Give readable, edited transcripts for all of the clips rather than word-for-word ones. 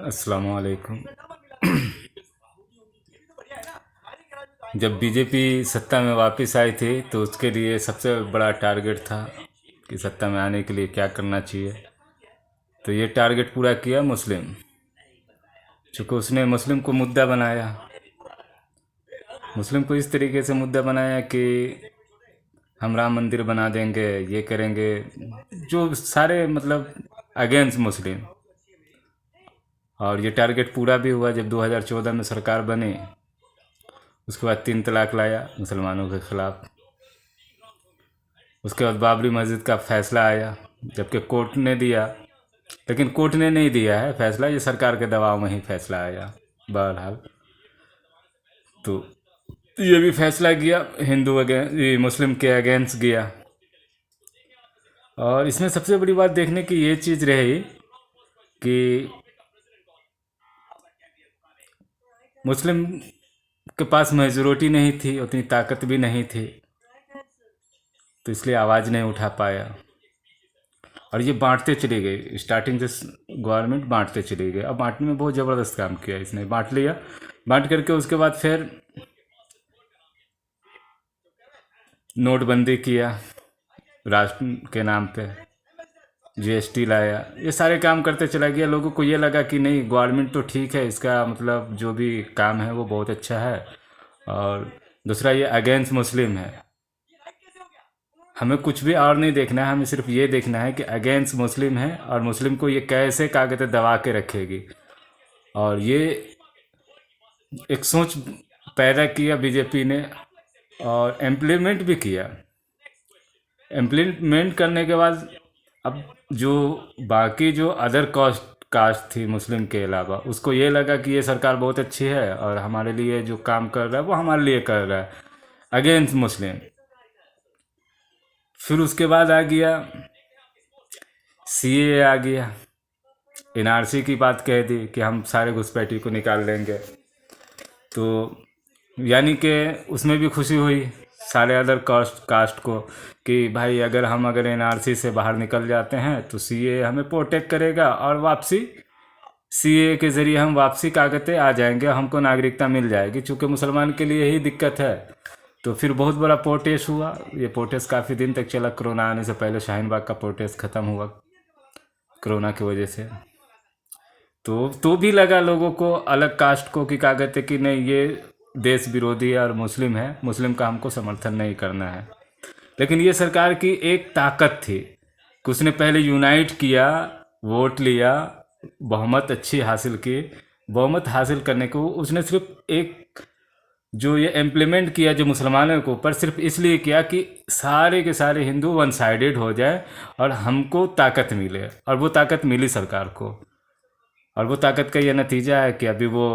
अस्सलाम वालेकुम। जब बीजेपी सत्ता में वापस आई थी तो उसके लिए सबसे बड़ा टारगेट था कि सत्ता में आने के लिए क्या करना चाहिए। तो ये टारगेट पूरा किया मुस्लिम, चूँकि उसने मुस्लिम को मुद्दा बनाया। मुस्लिम को इस तरीके से मुद्दा बनाया कि हम राम मंदिर बना देंगे, ये करेंगे, जो सारे मतलब अगेंस्ट मुस्लिम। और ये टारगेट पूरा भी हुआ। जब 2014 में सरकार बनी उसके बाद 3 तलाक लाया मुसलमानों के ख़िलाफ़। उसके बाद बाबरी मस्जिद का फ़ैसला आया, जबकि कोर्ट ने दिया, लेकिन कोर्ट ने नहीं दिया है फ़ैसला, ये सरकार के दबाव में ही फ़ैसला आया। बहरहाल तो ये भी फ़ैसला गया हिंदू ये मुस्लिम के अगेंस्ट गया। और इसमें सबसे बड़ी बात देखने की ये चीज़ रही कि मुस्लिम के पास मेजोरिटी नहीं थी, उतनी ताकत भी नहीं थी, तो इसलिए आवाज़ नहीं उठा पाया। और ये बांटते चले गए, स्टार्टिंग से गवर्नमेंट बांटते चले गए। अब बांटने में बहुत ज़बरदस्त काम किया इसने, बांट लिया। बांट करके उसके बाद फिर नोटबंदी किया राष्ट्र के नाम पे, जीएसटी लाया, ये सारे काम करते चला गया। लोगों को ये लगा कि नहीं, गवर्नमेंट तो ठीक है, इसका मतलब जो भी काम है वो बहुत अच्छा है। और दूसरा, ये अगेंस्ट मुस्लिम है। हमें कुछ भी और नहीं देखना है, हमें सिर्फ ये देखना है कि अगेंस्ट मुस्लिम है और मुस्लिम को ये कैसे कागज़ें दबा के रखेगी। और ये एक सोच पैदा किया बीजेपी ने और इम्प्लीमेंट भी किया। इम्प्लीमेंट करने के बाद अब जो बाकी जो अदर कास्ट थी मुस्लिम के अलावा, उसको ये लगा कि ये सरकार बहुत अच्छी है और हमारे लिए जो काम कर रहा है वो हमारे लिए कर रहा है, अगेंस्ट मुस्लिम। फिर उसके बाद आ गया सीए, आ गया एनआरसी की बात कह दी कि हम सारे घुसपैठी को निकाल लेंगे। तो यानी कि उसमें भी खुशी हुई सारे अदर कास्ट को कि भाई अगर एनआरसी से बाहर निकल जाते हैं तो सीए हमें प्रोटेक्ट करेगा और वापसी, सीए के ज़रिए हम वापसी कागज़ें आ जाएंगे, हमको नागरिकता मिल जाएगी, चूँकि मुसलमान के लिए यही दिक्कत है। तो फिर बहुत बड़ा प्रोटेस्ट हुआ। ये प्रोटेस्ट काफ़ी दिन तक चला, कोरोना आने से पहले शाहीन बाग का प्रोटेस्ट ख़त्म हुआ कोरोना की वजह से। तो भी लगा लोगों को, अलग कास्ट को, कि कागज़ कि नहीं, ये देश विरोधी है और मुस्लिम है, मुस्लिम का हमको समर्थन नहीं करना है। लेकिन ये सरकार की एक ताकत थी कि उसने पहले यूनाइट किया, वोट लिया, बहुमत अच्छी हासिल की। बहुमत हासिल करने को उसने सिर्फ एक जो ये इम्प्लीमेंट किया जो मुसलमानों के ऊपर, सिर्फ इसलिए किया कि सारे के सारे हिंदू वन साइडेड हो जाए और हमको ताकत मिले। और वो ताकत मिली सरकार को। और वो ताकत का ये नतीजा है कि अभी वो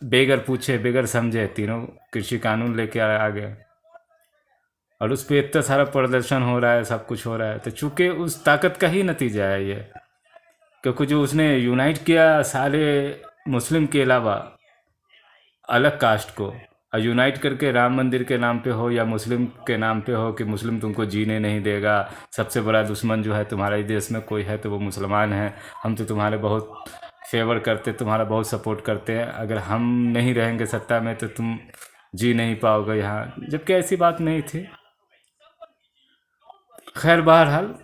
बेगर पूछे बेगर समझे तीनों कृषि कानून लेके आ गए और उस पर इतना सारा प्रदर्शन हो रहा है, सब कुछ हो रहा है। तो चूंकि उस ताकत का ही नतीजा है ये, क्योंकि जो उसने यूनाइट किया सारे मुस्लिम के अलावा अलग कास्ट को, और यूनाइट करके राम मंदिर के नाम पे हो या मुस्लिम के नाम पे हो कि मुस्लिम तुमको जीने नहीं देगा, सबसे बड़ा दुश्मन जो है तुम्हारे देश में कोई है तो वो मुसलमान है, हम तो तुम्हारे बहुत फेवर करते, तुम्हारा बहुत सपोर्ट करते हैं, अगर हम नहीं रहेंगे सत्ता में तो तुम जी नहीं पाओगे यहाँ, जबकि ऐसी बात नहीं थी। खैर बहरहाल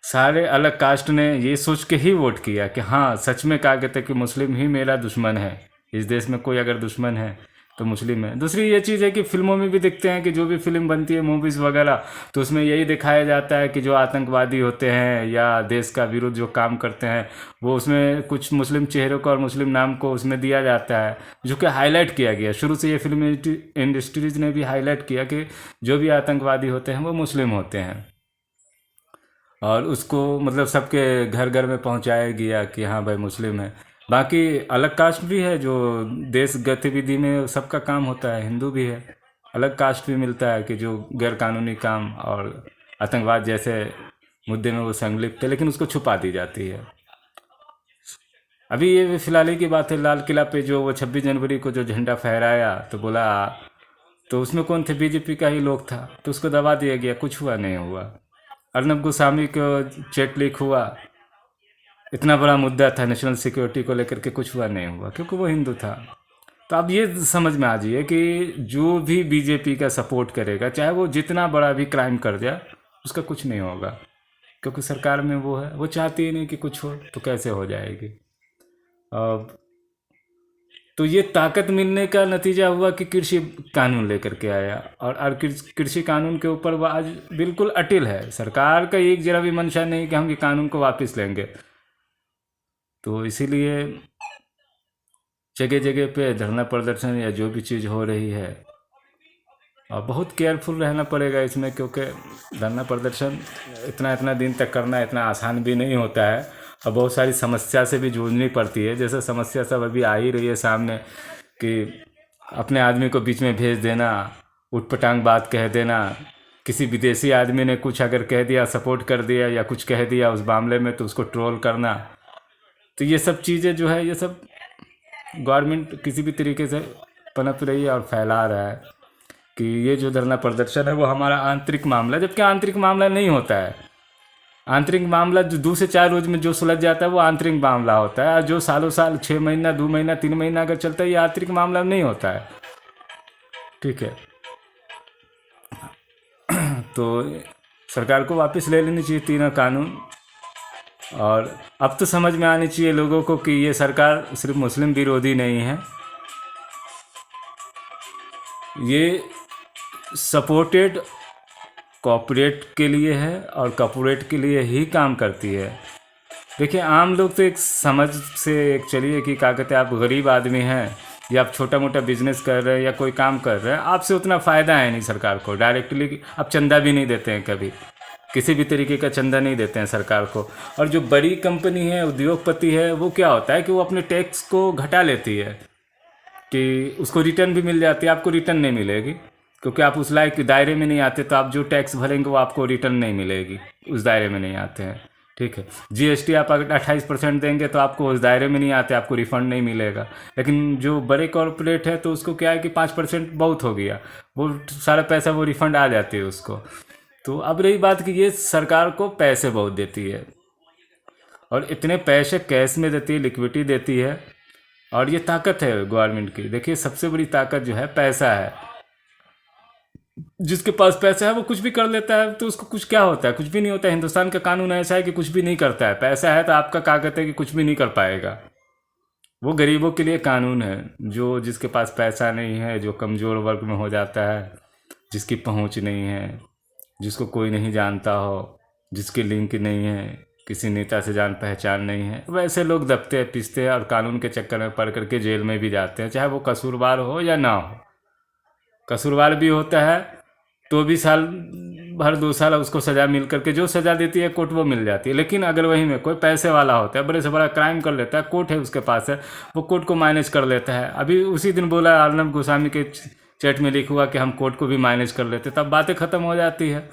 सारे अलग कास्ट ने ये सोच के ही वोट किया कि हाँ, सच में कहा कहते कि मुस्लिम ही मेरा दुश्मन है, इस देश में कोई अगर दुश्मन है तो मुस्लिम है। दूसरी ये चीज़ है कि फिल्मों में भी दिखते हैं कि जो भी फिल्म बनती है, मूवीज़ वगैरह, तो उसमें यही दिखाया जाता है कि जो आतंकवादी होते हैं या देश का विरुद्ध जो काम करते हैं, वो उसमें कुछ मुस्लिम चेहरों को और मुस्लिम नाम को उसमें दिया जाता है, जो कि हाईलाइट किया गया। शुरू से ये फिल्म इंडस्ट्रीज ने भी हाईलाइट किया कि जो भी आतंकवादी होते हैं वो मुस्लिम होते हैं। और उसको मतलब सबके घर घर में पहुंचाया गया कि हाँ भाई मुस्लिम है। बाकी अलग कास्ट भी है जो देश गतिविधि में सबका काम होता है, हिंदू भी है। अलग कास्ट भी मिलता है कि जो गैर कानूनी काम और आतंकवाद जैसे मुद्दे में वो संलिप्त है, लेकिन उसको छुपा दी जाती है। अभी ये फिलहाल ही की बात है, लाल किला पे जो वो 26 जनवरी को जो झंडा फहराया तो बोला, तो उसमें कौन थे, बीजेपी का ही लोग था, तो उसको दबा दिया गया, कुछ हुआ नहीं हुआ। अर्नब गोस्वामी को चेक लीक हुआ इतना बड़ा मुद्दा था नेशनल सिक्योरिटी को लेकर के, कुछ हुआ नहीं हुआ क्योंकि वो हिंदू था। तो अब ये समझ में आ जाइए कि जो भी बीजेपी का सपोर्ट करेगा, चाहे वो जितना बड़ा भी क्राइम कर जाए, उसका कुछ नहीं होगा, क्योंकि सरकार में वो है, वो चाहती ही नहीं कि कुछ हो, तो कैसे हो जाएगी। अब तो ये ताकत मिलने का नतीजा हुआ कि कृषि कानून लेकर के आया, और कृषि कानून के ऊपर वो आज बिल्कुल अटिल है। सरकार का एक जरा भी मंशा नहीं कि हम ये कानून को वापस लेंगे। तो इसीलिए जगह जगह पे धरना प्रदर्शन या जो भी चीज़ हो रही है, और बहुत केयरफुल रहना पड़ेगा इसमें, क्योंकि धरना प्रदर्शन इतना इतना दिन तक करना इतना आसान भी नहीं होता है, और बहुत सारी समस्या से भी जूझनी पड़ती है। जैसे समस्या सब अभी आ ही रही है सामने कि अपने आदमी को बीच में भेज देना, उटपटांग बात कह देना, किसी विदेशी आदमी ने कुछ अगर कह दिया, सपोर्ट कर दिया या कुछ कह दिया उस मामले में, तो उसको ट्रोल करना। तो ये सब चीज़ें जो है, ये सब गवर्नमेंट किसी भी तरीके से पनप रही है और फैला रहा है कि ये जो धरना प्रदर्शन है वो हमारा आंतरिक मामला, जबकि आंतरिक मामला नहीं होता है। आंतरिक मामला जो 2 से 4 रोज में जो सुलझ जाता है वो आंतरिक मामला होता है, और जो सालों साल 6 महीना 2 महीना 3 महीना अगर चलता है, ये आंतरिक मामला नहीं होता है। ठीक है, तो सरकार को वापस ले लेनी चाहिए तीनों कानून, और अब तो समझ में आनी चाहिए लोगों को कि ये सरकार सिर्फ मुस्लिम विरोधी नहीं है, ये सपोर्टेड कॉर्पोरेट के लिए है और कॉर्पोरेट के लिए ही काम करती है। देखिए, आम लोग तो एक समझ से एक चलिए कि क्या कहते हैं, आप गरीब आदमी हैं या आप छोटा मोटा बिजनेस कर रहे हैं या कोई काम कर रहे हैं, आपसे उतना फ़ायदा है नहीं सरकार को। डायरेक्टली आप चंदा भी नहीं देते हैं, कभी किसी भी तरीके का चंदा नहीं देते हैं सरकार को। और जो बड़ी कंपनी है, उद्योगपति है, वो क्या होता है कि वो अपने टैक्स को घटा लेती है कि उसको रिटर्न भी मिल जाती है, आपको रिटर्न नहीं मिलेगी, क्योंकि आप उस लायक दायरे में नहीं आते। तो आप जो टैक्स भरेंगे वो आपको रिटर्न नहीं मिलेगी, उस दायरे में नहीं आते हैं। ठीक है, जीएसटी आप अगर 28% देंगे तो आपको उस दायरे में नहीं आते, आपको रिफंड नहीं मिलेगा। लेकिन जो बड़े कॉरपोरेट है तो उसको क्या है कि 5% बहुत हो गया, वो सारा पैसा वो रिफंड आ जाती है उसको। तो अब रही बात कि ये सरकार को पैसे बहुत देती है, और इतने पैसे कैश में देती है, लिक्विडिटी देती है, और ये ताकत है गवर्नमेंट की। देखिए, सबसे बड़ी ताकत जो है पैसा है। जिसके पास पैसा है वो कुछ भी कर लेता है, तो उसको कुछ क्या होता है, कुछ भी नहीं होता है। हिंदुस्तान का कानून ऐसा है कि कुछ भी नहीं करता है। पैसा है तो आपका क्या कहते हैं कि कुछ भी नहीं कर पाएगा। वो गरीबों के लिए कानून है, जो जिसके पास पैसा नहीं है, जो कमज़ोर वर्ग में हो जाता है, जिसकी पहुंच नहीं है, जिसको कोई नहीं जानता हो, जिसके लिंक नहीं है, किसी नेता से जान पहचान नहीं है, वैसे लोग दबते हैं, पिसते हैं और कानून के चक्कर में पड़ करके जेल में भी जाते हैं, चाहे वो कसूरवार हो या ना हो। कसूरवार भी होता है तो भी साल भर 2 साल उसको सज़ा मिल करके, जो सज़ा देती है कोर्ट वो मिल जाती है। लेकिन अगर वहीं में कोई पैसे वाला होता है, बड़े से बड़ा क्राइम कर लेता है, कोर्ट है उसके पास है, वो कोर्ट को मैनेज कर लेता है। अभी उसी दिन बोला अर्नब गोस्वामी के चैट में लिखा हुआ कि हम कोर्ट को भी मैनेज कर लेते, तब बातें ख़त्म हो जाती है।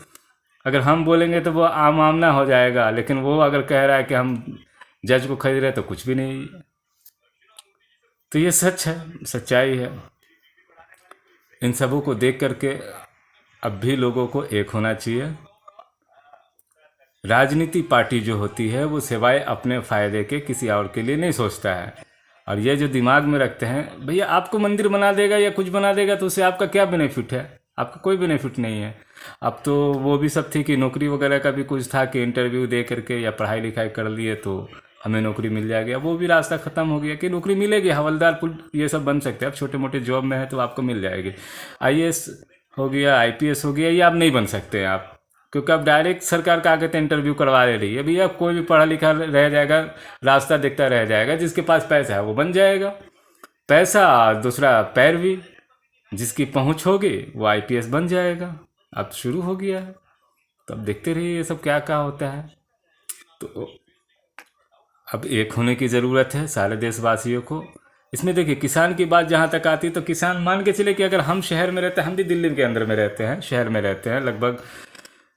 अगर हम बोलेंगे तो वो आम मामला हो जाएगा, लेकिन वो अगर कह रहा है कि हम जज को खरीद रहे तो कुछ भी नहीं। तो ये सच है, सच्चाई है। इन सबों को देख करके अब भी लोगों को एक होना चाहिए। राजनीति पार्टी जो होती है वो सिवाय अपने फ़ायदे के किसी और के लिए नहीं सोचता है। और ये जो दिमाग में रखते हैं, भैया आपको मंदिर बना देगा या कुछ बना देगा तो उससे आपका क्या बेनिफिट है, आपका कोई बेनिफिट नहीं है। अब तो वो भी सब थी कि नौकरी वगैरह का भी कुछ था कि इंटरव्यू दे करके या पढ़ाई लिखाई कर लिए तो हमें नौकरी मिल जाएगी। अब वो भी रास्ता ख़त्म हो गया कि नौकरी मिलेगी, हवलदार पुल ये सब बन सकते हैं। अब छोटे मोटे जॉब में है तो आपको मिल जाएगी। आईएएस हो गया, आईपीएस हो गया, ये आप नहीं बन सकते हैं आप, क्योंकि अब डायरेक्ट सरकार का आगे तो इंटरव्यू करवा ले रही है। भैया कोई भी पढ़ा लिखा रह जाएगा, रास्ता देखता रह जाएगा, जिसके पास पैसा है वो बन जाएगा। पैसा, दूसरा पैरवी, जिसकी पहुंच होगी वो आईपीएस बन जाएगा। अब शुरू हो गया है, तो अब देखते रहिए ये सब क्या क्या होता है। तो अब एक होने की ज़रूरत है सारे देशवासियों को। इसमें देखिए, किसान की बात जहाँ तक आती है तो किसान, मान के चले कि अगर हम शहर में रहते हैं, हम भी दिल्ली के अंदर में रहते हैं, शहर में रहते हैं लगभग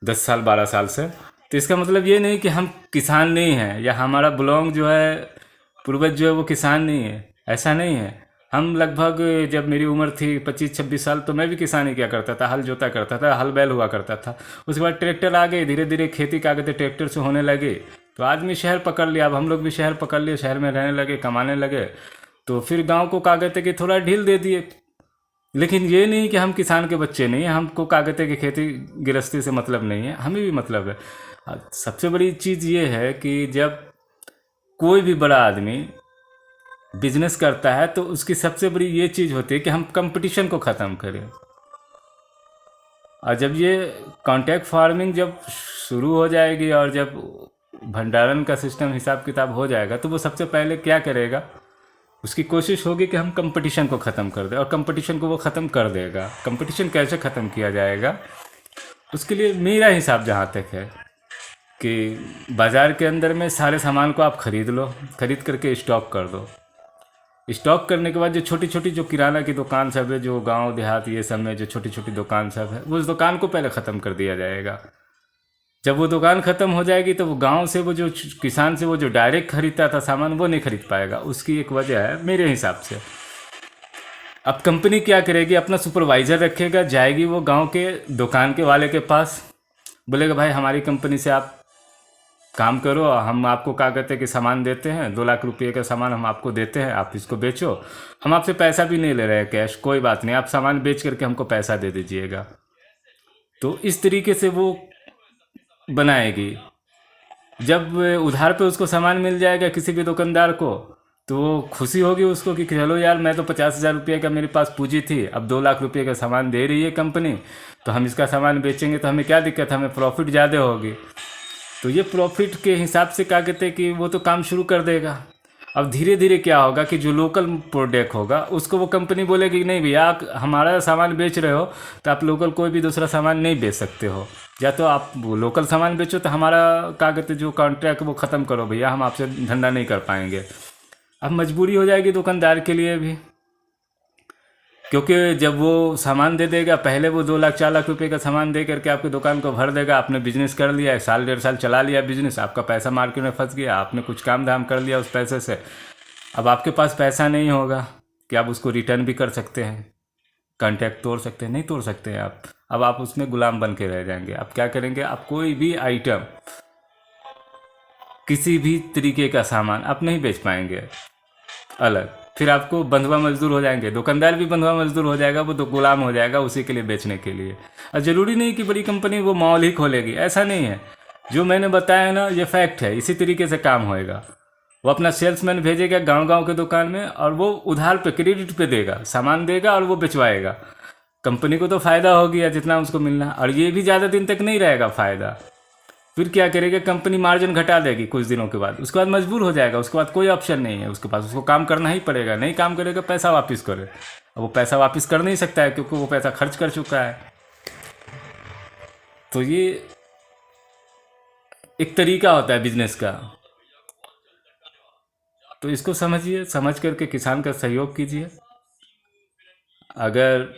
10 साल 12 साल से, तो इसका मतलब ये नहीं कि हम किसान नहीं हैं या हमारा बिलोंग जो है, पूर्वज जो है वो किसान नहीं है, ऐसा नहीं है। हम लगभग, जब मेरी उम्र थी 25-26 साल, तो मैं भी किसानी क्या करता था, हल जोता करता था, हल बैल हुआ करता था। उसके बाद ट्रैक्टर आ गए, धीरे धीरे खेती क्या कहते ट्रैक्टर से होने लगे, तो आदमी शहर पकड़ लिया, अब हम लोग भी शहर पकड़ लिए, शहर में रहने लगे, कमाने लगे, तो फिर गांव को क्या कहते कि थोड़ा ढील दे दिए। लेकिन ये नहीं कि हम किसान के बच्चे नहीं हैं, हमको क्या कहते हैं कि खेती गृहस्थी से मतलब नहीं है, हमें भी मतलब है। सबसे बड़ी चीज़ ये है कि जब कोई भी बड़ा आदमी बिजनेस करता है तो उसकी सबसे बड़ी ये चीज़ होती है कि हम कंपटीशन को ख़त्म करें। और जब ये कॉन्ट्रैक्ट फार्मिंग जब शुरू हो जाएगी और जब भंडारण का सिस्टम हिसाब किताब हो जाएगा, तो वो सबसे पहले क्या करेगा, उसकी कोशिश होगी कि हम कंपटीशन को ख़त्म कर दें, और कंपटीशन को वो ख़त्म कर देगा। कंपटीशन कैसे ख़त्म किया जाएगा, उसके लिए मेरा हिसाब जहाँ तक है कि बाज़ार के अंदर में सारे सामान को आप ख़रीद लो, ख़रीद करके स्टॉक कर दो। स्टॉक करने के बाद जो छोटी छोटी जो किराना की दुकान सब है, जो गांव देहात ये सब में जो छोटी छोटी दुकान सब है, वो उस दुकान को पहले ख़त्म कर दिया जाएगा। जब वो दुकान ख़त्म हो जाएगी तो वो गांव से वो जो किसान से वो जो डायरेक्ट खरीदता था सामान, वो नहीं खरीद पाएगा। उसकी एक वजह है मेरे हिसाब से। अब कंपनी क्या करेगी, अपना सुपरवाइज़र रखेगा, जाएगी वो गांव के दुकान के वाले के पास, बोलेगा भाई हमारी कंपनी से आप काम करो, हम आपको क्या कहते हैं कि सामान देते हैं, 2 लाख रुपये का सामान हम आपको देते हैं, आप इसको बेचो, हम आपसे पैसा भी नहीं ले रहे हैं कैश, कोई बात नहीं, आप सामान बेच करके हमको पैसा दे दीजिएगा। तो इस तरीके से वो बनाएगी। जब उधार पे उसको सामान मिल जाएगा किसी भी दुकानदार को, तो वो खुशी होगी उसको कि चलो यार, मैं तो 50,000 रुपये का मेरे पास पूंजी थी, अब 2 लाख रुपये का सामान दे रही है कंपनी, तो हम इसका सामान बेचेंगे तो हमें क्या दिक्कत है, हमें प्रॉफिट ज़्यादा होगी। तो ये प्रॉफिट के हिसाब से क्या कहते हैं कि वो तो काम शुरू कर देगा। अब धीरे धीरे क्या होगा कि जो लोकल प्रोडक्ट होगा उसको वो कंपनी बोलेगी नहीं भैया, आप हमारा सामान बेच रहे हो तो आप लोकल कोई भी दूसरा सामान नहीं बेच सकते हो, या तो आप लोकल सामान बेचो तो हमारा क्या कहते जो कॉन्ट्रैक्ट वो ख़त्म करो भैया, हम आपसे धंधा नहीं कर पाएंगे। अब मजबूरी हो जाएगी दुकानदार के लिए भी, क्योंकि जब वो सामान दे देगा, पहले वो 2 लाख 4 लाख रुपए का सामान दे करके आपकी दुकान को भर देगा, आपने बिजनेस कर लिया, 1 साल 1.5 साल चला लिया बिजनेस, आपका पैसा मार्केट में फंस गया, आपने कुछ काम धाम कर लिया उस पैसे से, अब आपके पास पैसा नहीं होगा कि आप उसको रिटर्न भी कर सकते हैं, कॉन्ट्रैक्ट तोड़ सकते हैं, नहीं तोड़ सकते हैं आप। अब आप उसमें गुलाम बन के रह जाएंगे। अब क्या करेंगे, आप कोई भी आइटम, किसी भी तरीके का सामान आप नहीं बेच पाएंगे अलग, फिर आपको बंधुआ मजदूर हो जाएंगे, दुकानदार भी बंधुआ मजदूर हो जाएगा, वो तो गुलाम हो जाएगा उसी के लिए बेचने के लिए। और ज़रूरी नहीं कि बड़ी कंपनी वो मॉल ही खोलेगी, ऐसा नहीं है। जो मैंने बताया ना, ये फैक्ट है, इसी तरीके से काम होएगा। वो अपना सेल्समैन भेजेगा गांव गांव के दुकान में, और वो उधार पे क्रेडिट पे देगा, सामान देगा और वो बेचवाएगा। कंपनी को तो फ़ायदा हो गया जितना उसको मिलना, और ये भी ज़्यादा दिन तक नहीं रहेगा फ़ायदा। फिर क्या करेगा, कंपनी मार्जिन घटा देगी कुछ दिनों के बाद, उसके बाद मजबूर हो जाएगा, उसके बाद कोई ऑप्शन नहीं है उसके पास, उसको काम करना ही पड़ेगा। नहीं काम करेगा पैसा वापस करे, अब वो पैसा वापस कर नहीं सकता है क्योंकि वो पैसा खर्च कर चुका है। तो ये एक तरीका होता है बिजनेस का, तो इसको समझिए, समझ करके किसान का सहयोग कीजिए। अगर